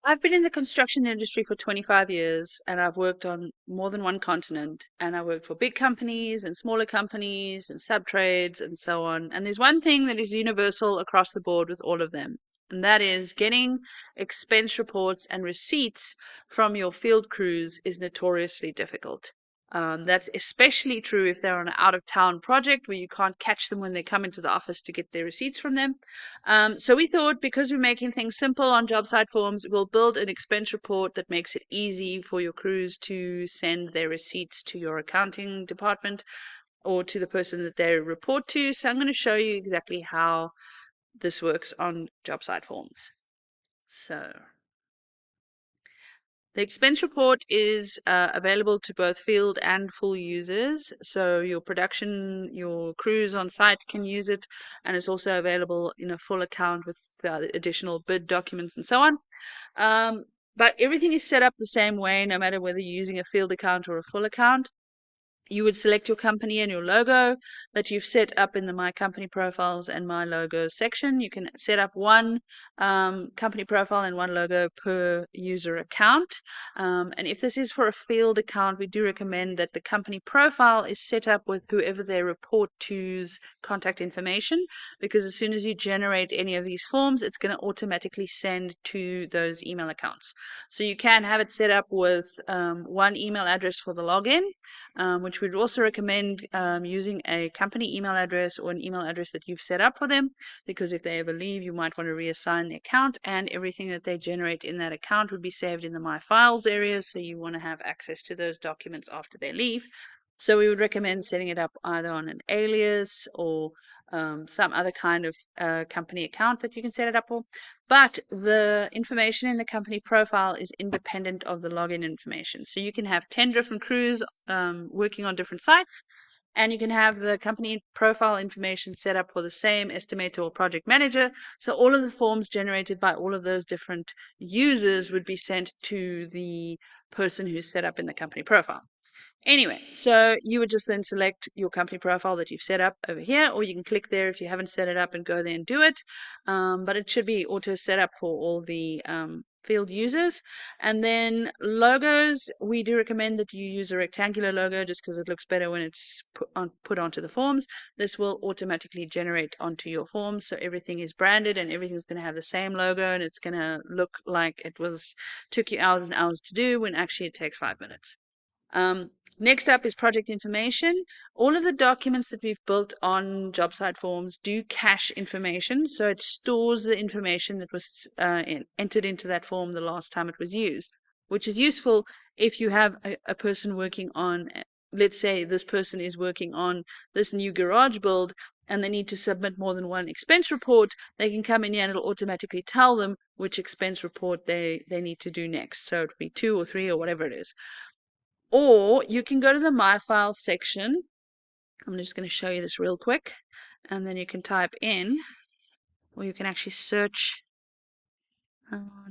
I've been in the construction industry for 25 years and I've worked on more than one continent. And I worked for big companies and smaller companies and sub trades and so on. And there's one thing that is universal across the board with all of them, and that is getting expense reports and receipts from your field crews is notoriously difficult. That's especially true if they're on an out of town project where you can't catch them when they come into the office to get their receipts from them. So we thought, because we're making things simple on job site forms, we'll build an expense report that makes it easy for your crews to send their receipts to your accounting department or to the person that they report to. So I'm going to show you exactly how this works on job site forms. So the expense report is available to both field and full users. So your production, your crews on site can use it, and it's also available in a full account with additional bid documents and so on. But everything is set up the same way, no matter whether you're using a field account or a full account. You would select your company and your logo that you've set up in the My Company Profiles and My Logo section. You can set up one company profile and one logo per user account. And if this is for a field account, we do recommend that the company profile is set up with whoever they report to's contact information, because as soon as you generate any of these forms, it's going to automatically send to those email accounts. So you can have it set up with one email address for the login, which we'd also recommend using a company email address or an email address that you've set up for them, because if they ever leave, you might want to reassign the account, and everything that they generate in that account would be saved in the My Files area, so you want to have access to those documents after they leave. So we would recommend setting it up either on an alias or some other kind of company account that you can set it up for. But the information in the company profile is independent of the login information. So you can have 10 different crews working on different sites, and you can have the company profile information set up for the same estimator or project manager. So all of the forms generated by all of those different users would be sent to the person who's set up in the company profile. Anyway, so you would just then select your company profile that you've set up over here, or you can click there if you haven't set it up and go there and do it. But it should be auto set up for all the field users. And then logos, we do recommend that you use a rectangular logo just because it looks better when it's put onto the forms. This will automatically generate onto your forms, so everything is branded and everything's going to have the same logo, and it's going to look like it took you hours and hours to do when actually it takes 5 minutes. Next up is project information. All of the documents that we've built on job site forms do cache information, so it stores the information that was entered into that form the last time it was used, which is useful if you have a person working on, let's say this person is working on this new garage build and they need to submit more than one expense report. They can come in here and it'll automatically tell them which expense report they need to do next. So it'll be 2 or 3 or whatever it is. Or you can go to the My Files section. I'm just going to show you this real quick. And then you can type in, or you can actually search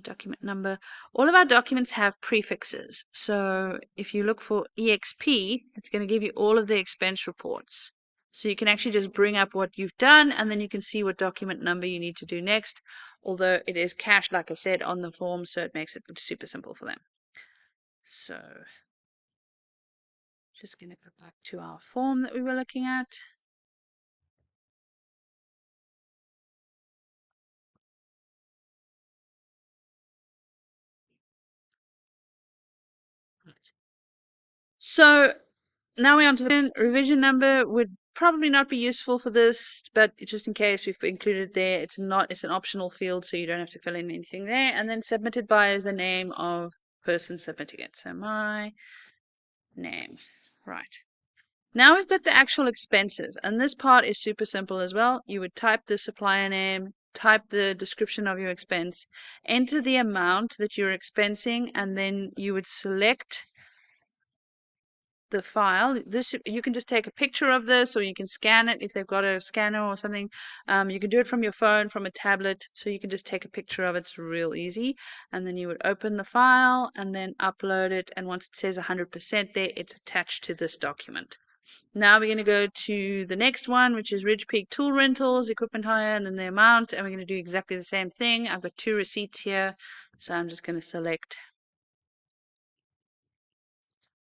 document number. All of our documents have prefixes. So if you look for EXP, it's going to give you all of the expense reports. So you can actually just bring up what you've done, and then you can see what document number you need to do next. Although it is cached, like I said, on the form, so it makes it super simple for them. So just going to go back to our form that we were looking at. So now we're on to the revision number. Would probably not be useful for this, but just in case we've included it there. It's an optional field, so you don't have to fill in anything there. And then submitted by is the name of person submitting it. So my name. Right. Now we've got the actual expenses, and this part is super simple as well. You would type the supplier name, type the description of your expense, enter the amount that you're expensing, and then you would select the file. This, you can just take a picture of this, or you can scan it if they've got a scanner or something. You can do it from your phone, from a tablet, so you can just take a picture of it. It's real easy. And then you would open the file and then upload it, and once it says 100% there, it's attached to this document. Now we're going to go to the next one, which is Ridge Peak Tool Rentals, equipment hire, and then the amount, and we're going to do exactly the same thing. I've got 2 receipts here, So I'm just going to select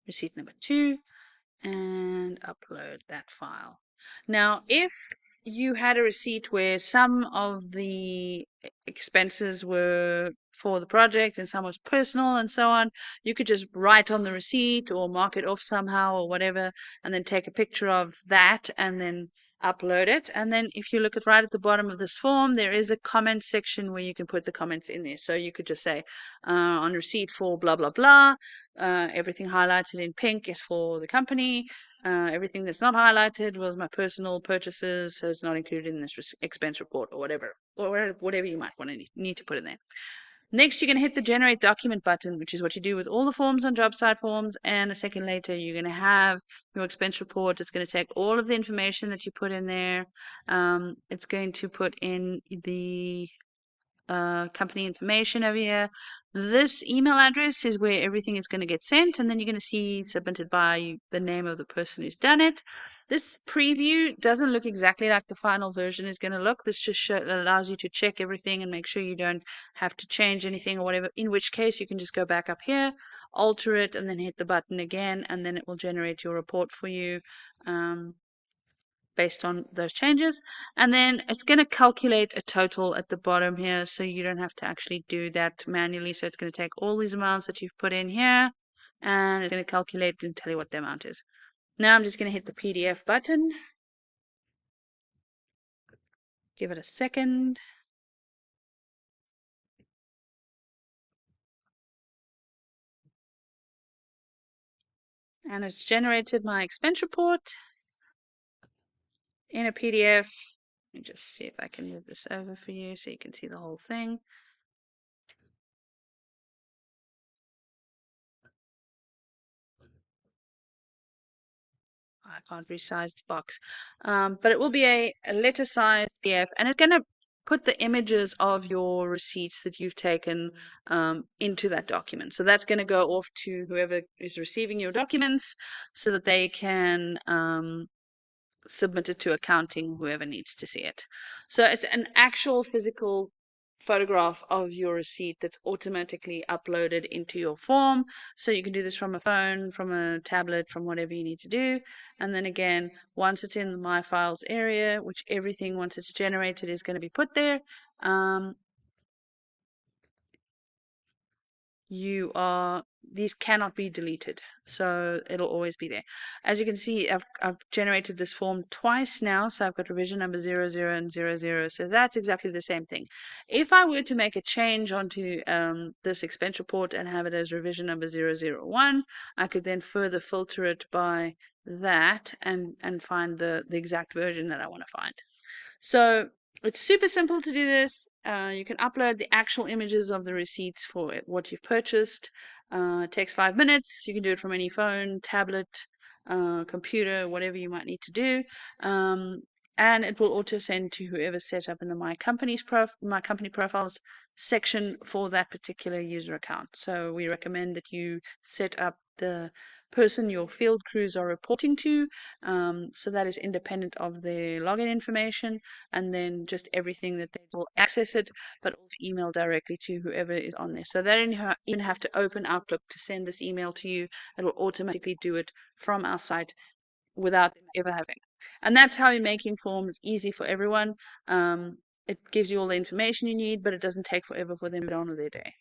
receipt number 2 and upload that file. Now, if you had a receipt where some of the expenses were for the project and some was personal and so on, you could just write on the receipt or mark it off somehow or whatever, and then take a picture of that and then upload it. And then if you look at right at the bottom of this form, there is a comment section where you can put the comments in there. So you could just say on receipt for blah blah blah, everything highlighted in pink is for the company. Everything that's not highlighted was my personal purchases, so it's not included in this expense report or whatever you might want to need to put in there. Next, you're going to hit the generate document button, which is what you do with all the forms on JobSite Forms. And a second later, you're going to have your expense report. It's going to take all of the information that you put in there. It's going to put in the company information over here. This email address is where everything is going to get sent, and then you're going to see submitted by the name of the person who's done it. This preview doesn't look exactly like the final version is going to look. This just allows you to check everything and make sure you don't have to change anything or whatever, in which case you can just go back up here, alter it, and then hit the button again, and then it will generate your report for you. Based on those changes. And then it's going to calculate a total at the bottom here, so you don't have to actually do that manually. So it's going to take all these amounts that you've put in here, and it's going to calculate and tell you what the amount is. Now I'm just going to hit the PDF button. Give it a second. And it's generated my expense report in a PDF. Let me just see if I can move this over for you so you can see the whole thing. I can't resize the box. But it will be a letter size PDF, and it's going to put the images of your receipts that you've taken into that document. So that's going to go off to whoever is receiving your documents so that they can submitted to accounting, whoever needs to see it. So it's an actual physical photograph of your receipt that's automatically uploaded into your form. So you can do this from a phone, from a tablet, from whatever you need to do. And then again, once it's in the My Files area, which everything, once it's generated, is going to be put there, these cannot be deleted, so it'll always be there. As you can see, I've generated this form twice now, so I've got revision number 00 and 00, so that's exactly the same thing. If I were to make a change onto this expense report and have it as revision number 001, I could then further filter it by that and find the exact version that I want to find. So it's super simple to do this. You can upload the actual images of the receipts for what you've purchased. It takes 5 minutes. You can do it from any phone, tablet, computer, whatever you might need to do. And it will auto send to whoever's set up in the My Company Profiles section for that particular user account. So we recommend that you set up the person your field crews are reporting to, so that is independent of their login information, and then just everything that they will access it, but also email directly to whoever is on there. So they don't even have to open Outlook to send this email to you. It'll automatically do it from our site without them ever having. And that's how we're making forms easy for everyone. It gives you all the information you need, but it doesn't take forever for them to get on with their day.